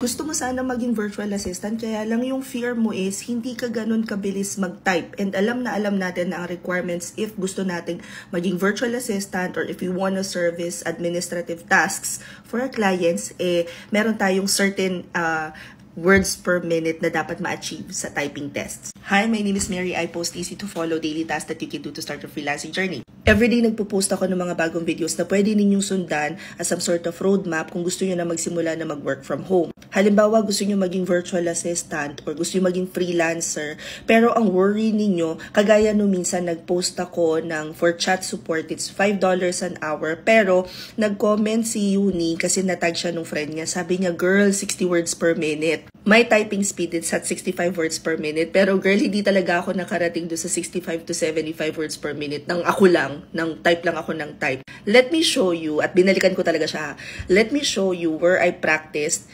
Gusto mo sana maging virtual assistant, kaya lang yung fear mo is hindi ka ganun kabilis mag-type. And alam natin na ang requirements if gusto nating maging virtual assistant or if we want to service administrative tasks for our clients, meron tayong certain words per minute na dapat ma-achieve sa typing tests. Hi, my name is Mary. I post easy to follow daily tasks that you can do to start your freelancing journey. Everyday nagpo-post ako ng mga bagong videos na pwede ninyong sundan as some sort of roadmap kung gusto nyo na magsimula na mag-work from home. Halimbawa, gusto nyo maging virtual assistant or gusto nyo maging freelancer, pero ang worry ninyo, kagaya no minsan nag-post ako ng for chat support, it's $5 an hour, pero nag-comment si Uni kasi natag siya nung friend niya. Sabi niya, girl, 60 words per minute. My typing speed is at 65 words per minute, pero girl, hindi talaga ako nakarating doon sa 65 to 75 words per minute nang ako lang, nang type lang ako ng type. Let me show you, at binalikan ko talaga siya, let me show you where I practiced.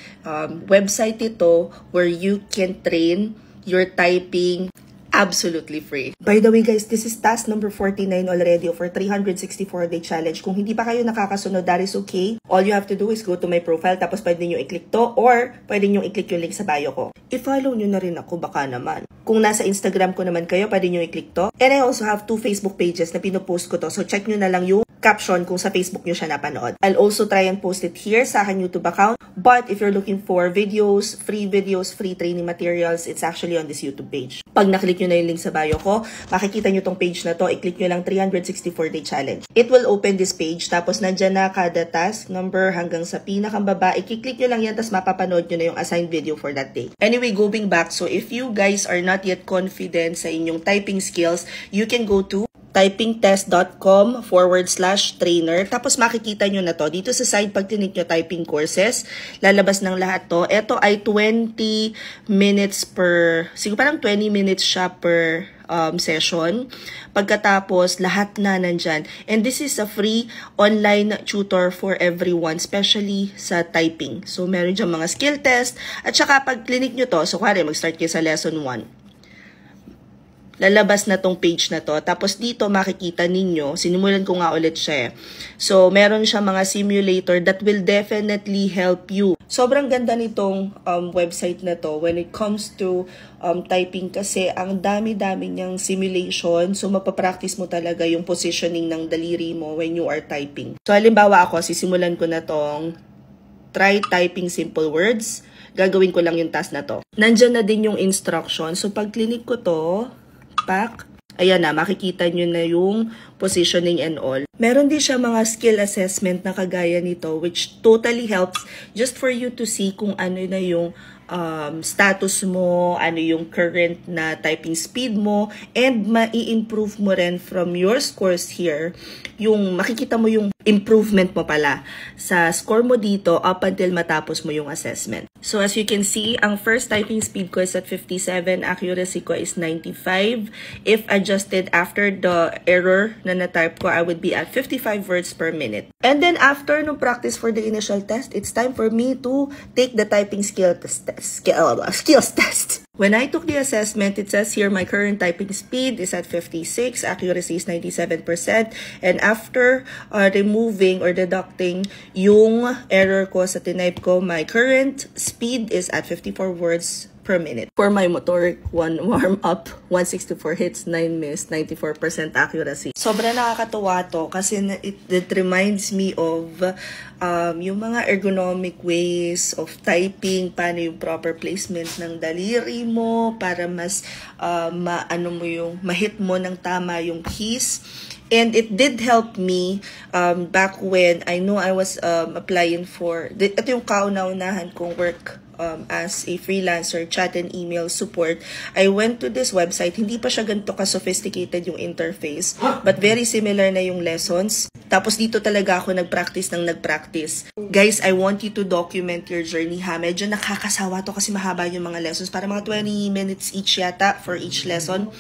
Website ito where you can train your typing absolutely free. By the way guys, this is task number 49 already for 364-day challenge. Kung hindi pa kayo nakakasunod, that is okay. All you have to do is go to my profile, tapos pwede nyo i-click to, or pwede nyo i-click yung link sa bio ko. I-follow nyo na rin ako, baka naman. Kung nasa Instagram ko naman kayo, pwede nyo i-click to. And I also have 2 Facebook pages na pinopost ko to, so check nyo na lang yung caption kung sa Facebook nyo siya napanood. I'll also try and post it here sa aking YouTube account. But if you're looking for videos, free training materials, it's actually on this YouTube page. Pag naklik nyo na yung link sa bio ko, makikita nyo tong page na to, i-click nyo lang 364-day challenge. It will open this page, tapos nandyan na kada task number hanggang sa pinakang baba. I-click nyo lang yan, tapos mapapanood nyo na yung assigned video for that day. Anyway, going back, so if you guys are not yet confident sa inyong typing skills, you can go to typingtest.com/trainer. Tapos makikita nyo na to. Dito sa side, pag tinik nyo typing courses, lalabas ng lahat to. Ito ay 20 minutes per, siguro parang 20 minutes siya per session. Pagkatapos, lahat na nandyan. And this is a free online tutor for everyone, especially sa typing. So, meron dyan mga skill test. At saka, pag clinic nyo to, so kare, mag-start kayo sa lesson 1. Lalabas na tong page na to. Tapos dito makikita ninyo, sinimulan ko nga ulit siya. So, meron siya mga simulator that will definitely help you. Sobrang ganda nitong website na to when it comes to typing kasi ang dami-dami niyang simulation. So, mapapractice mo talaga yung positioning ng daliri mo when you are typing. So, halimbawa ako, sisimulan ko na tong try typing simple words. Gagawin ko lang yung task na to. Nandyan na din yung instruction. So, pag clinic ko to, ayan na, makikita nyo na yung positioning and all. Meron din siya mga skill assessment na kagaya nito which totally helps just for you to see kung ano na yung status mo, ano yung current na typing speed mo, and mai-improve mo rin from your scores here. Yung makikita mo yung improvement mo pala sa score mo dito up until matapos mo yung assessment. So as you can see, ang first typing speed ko is at 57, accuracy ko is 95. If adjusted after the error na na-type ko, I would be at 55 words per minute. And then after no practice for the initial test, it's time for me to take the typing skills test. When I took the assessment, it says here my current typing speed is at 56, accuracy is 97%, and after removing or deducting yung error ko sa tinype ko, my current speed is at 54 words per minute. For my motoric, 1 warm-up, 164 hits, 9 miss, 94% accuracy. Sobra nakakatuwa to kasi it reminds me of yung mga ergonomic ways of typing, paano yung proper placement ng daliri mo para mas ma-hit mo ng tama yung keys. And it did help me back when I know I was applying for, ito yung kauna-unahan kong work as a freelancer, chat and email support. I went to this website. Hindi pa siya ganito ka-sophisticated yung interface, but very similar na yung lessons. Tapos dito talaga ako nag-practice. Guys, I want you to document your journey ha. Medyo nakakasawa to kasi mahaba yung mga lessons. Para mga 20 minutes each yata for each lesson.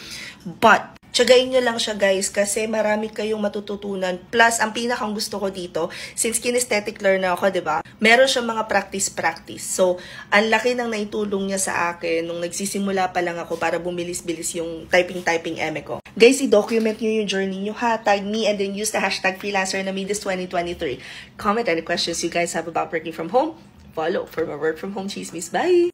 But Tsagain nyo lang siya guys kasi marami kayong matututunan. Plus, ang pinakang gusto ko dito, since kinesthetic learner ako, diba? Meron siyang mga practice. So, ang laki ng naitulong niya sa akin nung nagsisimula pa lang ako para bumilis-bilis yung typing eme ko. Guys, i-document nyo yung journey nyo ha. Tag me and then use the hashtag freelancer na me this 2023. Comment any questions you guys have about working from home. mag-follow for more work from home chismis. Bye!